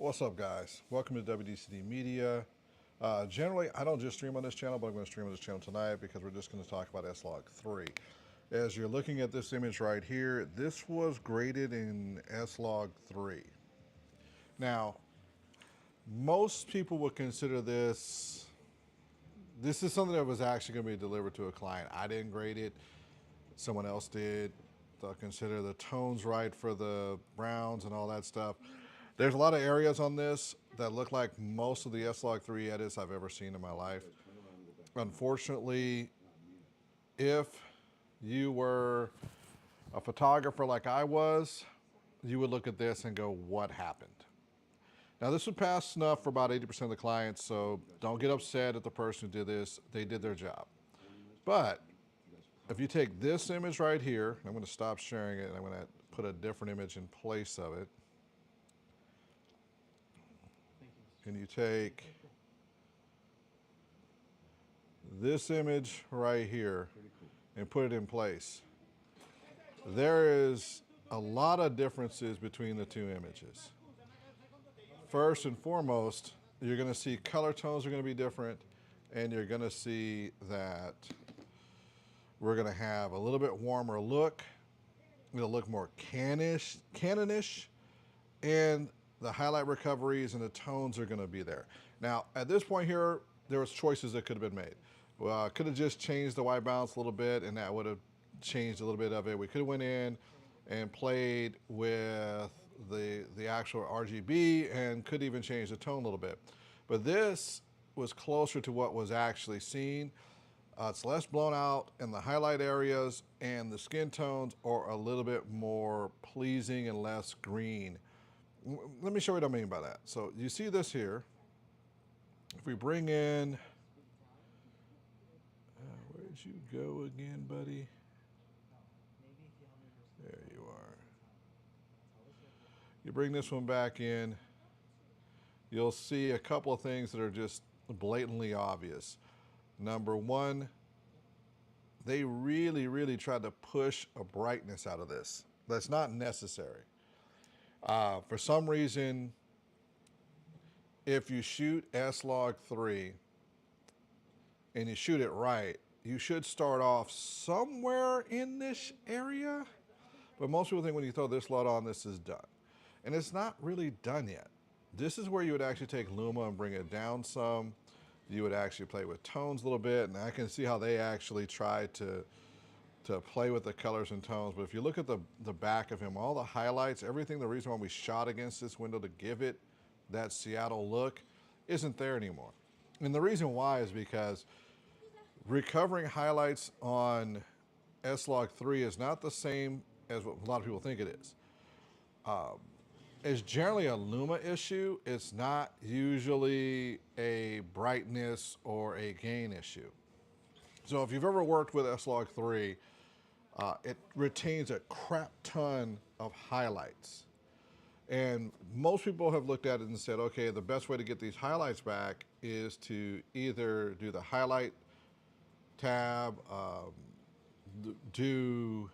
What's up, guys? Welcome to WDCD Media. Generally, I don't just stream on this channel, but I'm going to stream on this channel tonight because we're just going to talk about S Log 3. As you're looking at this image right here, this was graded in S Log 3. Now, most people would consider this is something that was actually going to be delivered to a client. I didn't grade it, someone else did. They'll consider the tones right for the browns and all that stuff. There's a lot of areas on this that look like most of the S Log 3 edits I've ever seen in my life. Unfortunately, if you were a photographer like I was, you would look at this and go, what happened? Now, this would pass snuff for about 80% of the clients, so don't get upset at the person who did this. They did their job. But if you take this image right here, I'm going to stop sharing it and I'm going to put a different image in place of it. And you take this image right here and put it in place. There is a lot of differences between the two images. First and foremost, you're going to see color tones are going to be different, and you're going to see that we're going to have a little bit warmer look. It'll look more canonish, and the highlight recoveries and the tones are going to be there. Now, at this point here, there was choices that could have been made. Well, I could have just changed the white balance a little bit, and that would have changed a little bit of it. We could have went in and played with the actual RGB and could even change the tone a little bit. But this was closer to what was actually seen. It's less blown out in the highlight areas, and the skin tones are a little bit more pleasing and less green. Let me show you what I mean by that. So you see this here. If we bring in, where'd you go again, buddy? There you are. You bring this one back in, you'll see a couple of things that are just blatantly obvious. Number one, they really tried to push a brightness out of this. That's not necessary. For some reason, if you shoot S Log 3 and you shoot it right, you should start off somewhere in this area. But most people think when you throw this LUT on, this is done. And it's not really done yet. This is where you would actually take Luma and bring it down some. You would actually play with tones a little bit, and I can see how they actually try to play with the colors and tones. But if you look at the back of him, all the highlights, everything, the reason why we shot against this window to give it that Seattle look isn't there anymore. And the reason why is because recovering highlights on S Log 3 is not the same as what a lot of people think it is. It's generally a Luma issue. It's not usually a brightness or a gain issue. So if you've ever worked with S Log 3, it retains a crap ton of highlights. And most people have looked at it and said, okay, the best way to get these highlights back is to either do the highlight tab, do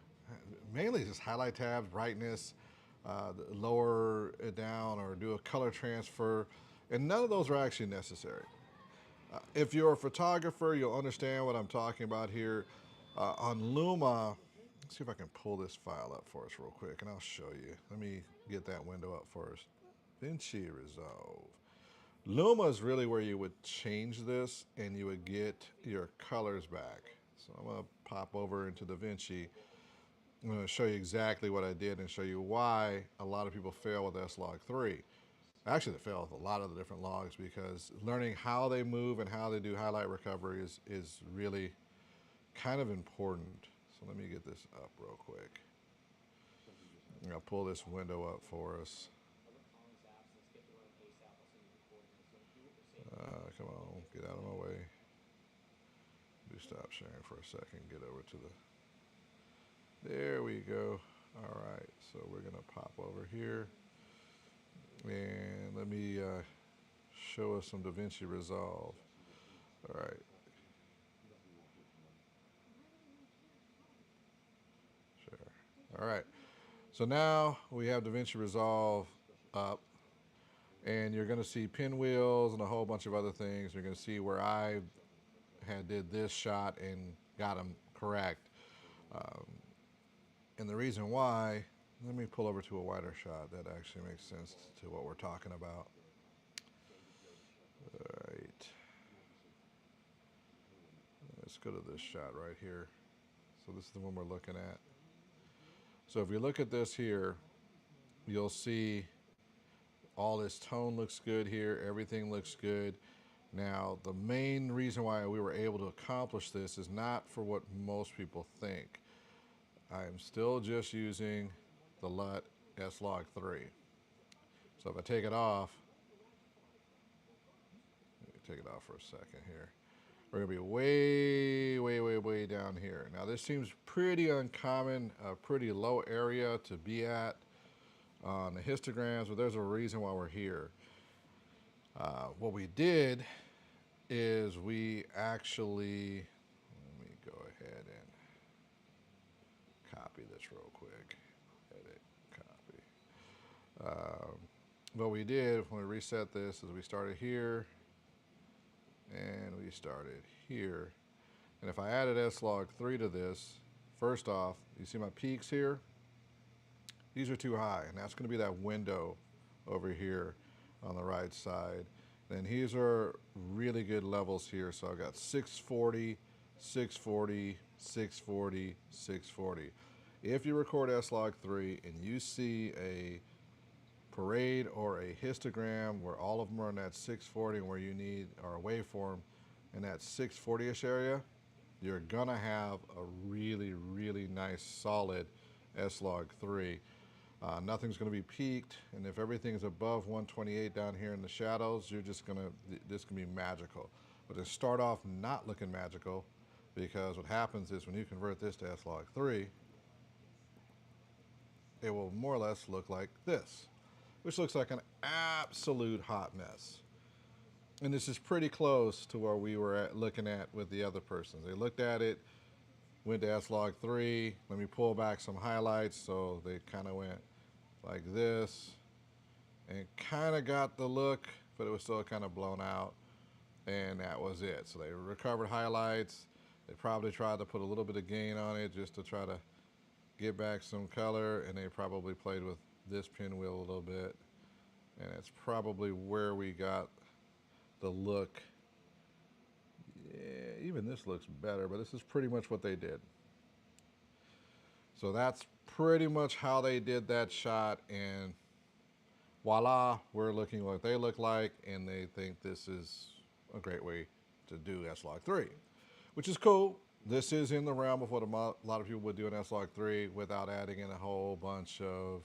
mainly just highlight tabs, brightness, lower it down, or do a color transfer. And none of those are actually necessary. If you're a photographer, you'll understand what I'm talking about here. On Luma, let's see if I can pull this file up for us real quick, and I'll show you. Let me get that window up first. DaVinci Resolve. Luma is really where you would change this, and you would get your colors back. So I'm going to pop over into DaVinci. I'm going to show you exactly what I did and show you why a lot of people fail with S Log 3. Actually, they fail with a lot of the different logs because learning how they move and how they do highlight recovery is really kind of important. So let me get this up real quick. I'm going to pull this window up for us. Come on, get out of my way. Do stop sharing for a second, get over to the, there we go. All right, so we're gonna pop over here and let me show us some DaVinci Resolve. All right. Sure. All right. So now we have DaVinci Resolve up. And you're going to see pinwheels and a whole bunch of other things. You're going to see where I had did this shot and got them correct. And the reason why, let me pull over to a wider shot that actually makes sense to what we're talking about. All right. Let's go to this shot right here. So this is the one we're looking at. So if you look at this here, you'll see all this tone looks good here. Everything looks good. Now, the main reason why we were able to accomplish this is not for what most people think. I'm still just using the LUT S Log 3. So if I take it off, let me take it off for a second here. We're gonna be way down here. Now this seems pretty uncommon, a pretty low area to be at on the histograms, but there's a reason why we're here. What we did is we actually, let me go ahead and copy this real quick. Edit, copy. What we did when we reset this is we started here and we started here. And if I added S Log 3 to this, first off, you see my peaks here? These are too high, and that's gonna be that window over here on the right side. Then these are really good levels here. So I've got 640, 640, 640, 640. If you record S Log 3 and you see a parade or a histogram where all of them are in that 640 and where you need, or a waveform in that 640-ish area, you're gonna have a really nice solid S Log 3. Nothing's going to be peaked, and if everything's above 128 down here in the shadows, you're just going to, this can be magical. But to start off not looking magical, because what happens is when you convert this to S Log 3, it will more or less look like this, which looks like an absolute hot mess. And this is pretty close to where we were looking at with the other persons. They looked at it, went to S Log 3. Let me pull back some highlights. So they kind of went like this and kind of got the look, but it was still kind of blown out. And that was it. So they recovered highlights. They probably tried to put a little bit of gain on it just to try to get back some color. And they probably played with this pinwheel a little bit. And it's probably where we got the look. Yeah, even this looks better, but this is pretty much what they did. So that's pretty much how they did that shot, and voila, we're looking what they look like, and they think this is a great way to do S Log 3, which is cool. This is in the realm of what a lot of people would do in S Log 3 without adding in a whole bunch of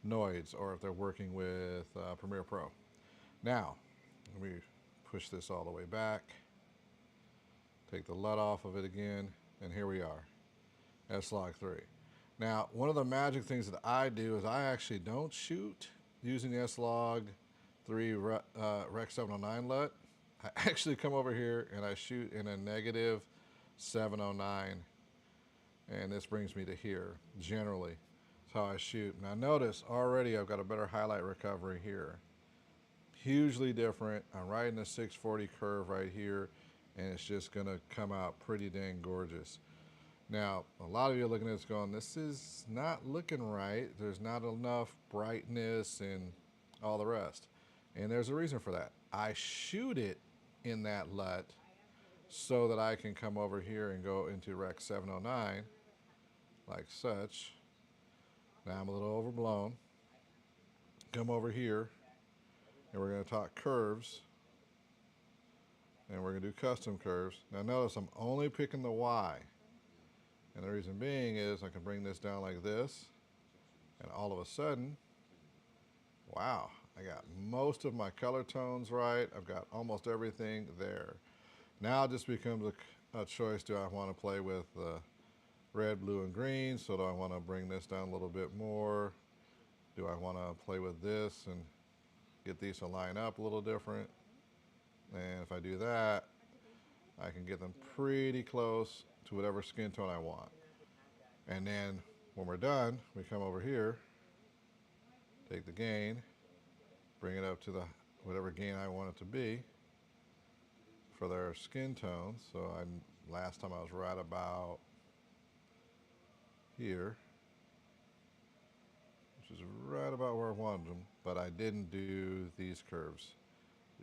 noise, or if they're working with Premiere Pro. Now, let me push this all the way back. Take the LUT off of it again, and here we are, S Log 3. Now, one of the magic things that I do is I actually don't shoot using the S Log 3 Rec 709 LUT. I actually come over here and I shoot in a negative 709, and this brings me to here, generally. That's how I shoot. Now notice, already I've got a better highlight recovery here. Hugely different. I'm right in the 640 curve right here, and it's just gonna come out pretty dang gorgeous. Now, a lot of you are looking at this going, this is not looking right. There's not enough brightness and all the rest. And there's a reason for that. I shoot it in that LUT so that I can come over here and go into Rec 709 like such. Now I'm a little overblown. Come over here and we're going to talk curves. And we're going to do custom curves. Now notice I'm only picking the Y. And the reason being is I can bring this down like this, and all of a sudden, wow, I got most of my color tones right. I've got almost everything there. Now it just becomes a choice. Do I want to play with red, blue, and green? So do I want to bring this down a little bit more? Do I want to play with this and get these to line up a little different? And if I do that, I can get them pretty close to whatever skin tone I want. And then when we're done, we come over here, take the gain, bring it up to the whatever gain I want it to be for their skin tones. So last time I was right about here, which is right about where I wanted them, but I didn't do these curves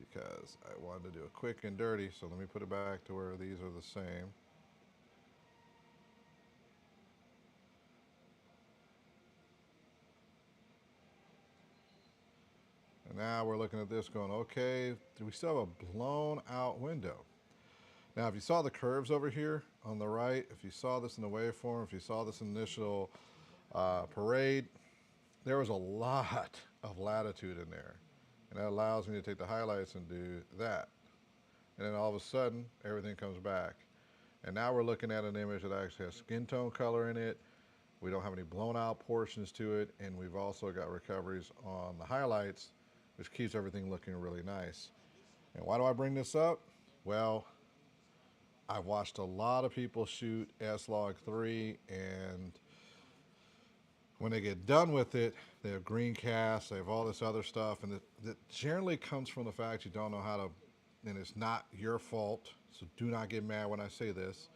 because I wanted to do it quick and dirty. So let me put it back to where these are the same. And now we're looking at this going, okay, do we still have a blown out window? Now, if you saw the curves over here on the right, if you saw this in the waveform, if you saw this initial parade, there was a lot of latitude in there. And that allows me to take the highlights and do that. And then all of a sudden, everything comes back. And now we're looking at an image that actually has skin tone color in it. We don't have any blown out portions to it. And we've also got recoveries on the highlights, which keeps everything looking really nice. And why do I bring this up? Well, I've watched a lot of people shoot S Log 3, and when they get done with it, they have green casts, they have all this other stuff, and it generally comes from the fact you don't know how to, and it's not your fault, so do not get mad when I say this,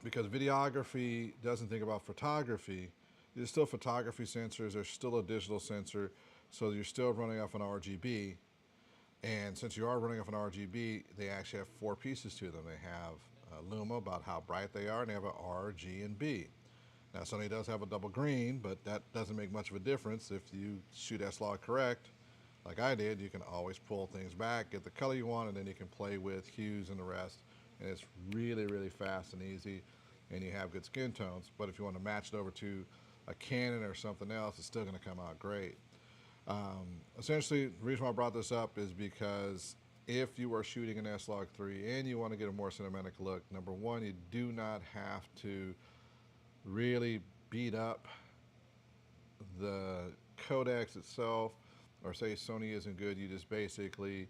because videography doesn't think about photography. There's still photography sensors, there's still a digital sensor, so you're still running off an RGB. And since you are running off an RGB, they actually have 4 pieces to them. They have Luma, about how bright they are, and they have an R, G, and B. Now, Sony does have a double green, but that doesn't make much of a difference. If you shoot S Log correct, like I did, you can always pull things back, get the color you want, and then you can play with hues and the rest. And it's really, really fast and easy, and you have good skin tones. But if you want to match it over to a Canon or something else, it's still going to come out great. Essentially, the reason why I brought this up is because if you are shooting an S Log 3 and you want to get a more cinematic look, number one, you do not have to really beat up the codecs itself, or say Sony isn't good. You just basically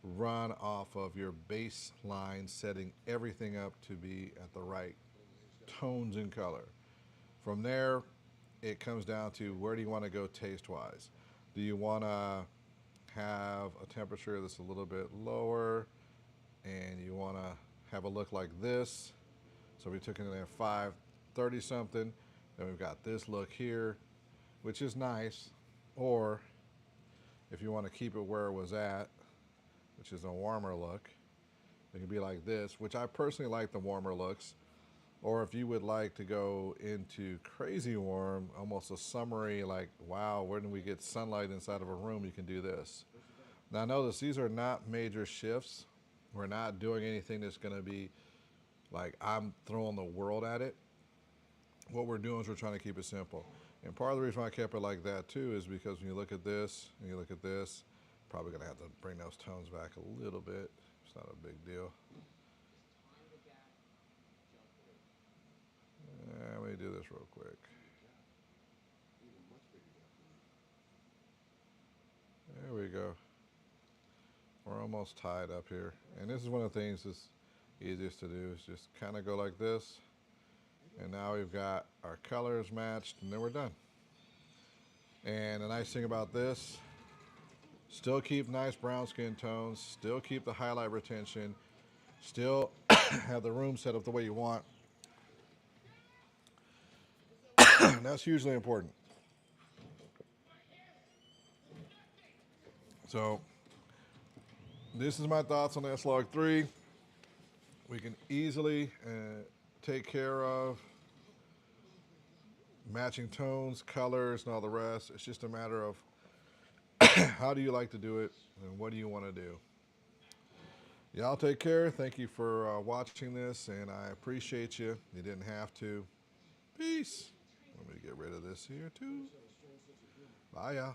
run off of your baseline, setting everything up to be at the right tones and color. From there, it comes down to where do you want to go taste-wise. Do you want to have a temperature that's a little bit lower and you want to have a look like this? So we took it in there 530 something, then we've got this look here, which is nice. Or if you want to keep it where it was at, which is a warmer look, it can be like this, which I personally like the warmer looks. Or if you would like to go into crazy warm, almost a summery, like, wow, where do we get sunlight inside of a room? You can do this. Now notice these are not major shifts. We're not doing anything that's going to be like I'm throwing the world at it. What we're doing is we're trying to keep it simple. And part of the reason why I kept it like that too is because when you look at this and you look at this, probably going to have to bring those tones back a little bit. It's not a big deal. Let me do this real quick. There we go. We're almost tied up here. And this is one of the things that's easiest to do is just kind of go like this. And now we've got our colors matched and then we're done. And the nice thing about this, still keep nice brown skin tones, still keep the highlight retention, still have the room set up the way you want. And that's hugely important. So this is my thoughts on the S Log 3. We can easily take care of matching tones, colors, and all the rest. It's just a matter of how do you like to do it and what do you want to do. Y'all take care. Thank you for watching this, and I appreciate you. You didn't have to. Peace. Let me get rid of this here too. Bye, y'all.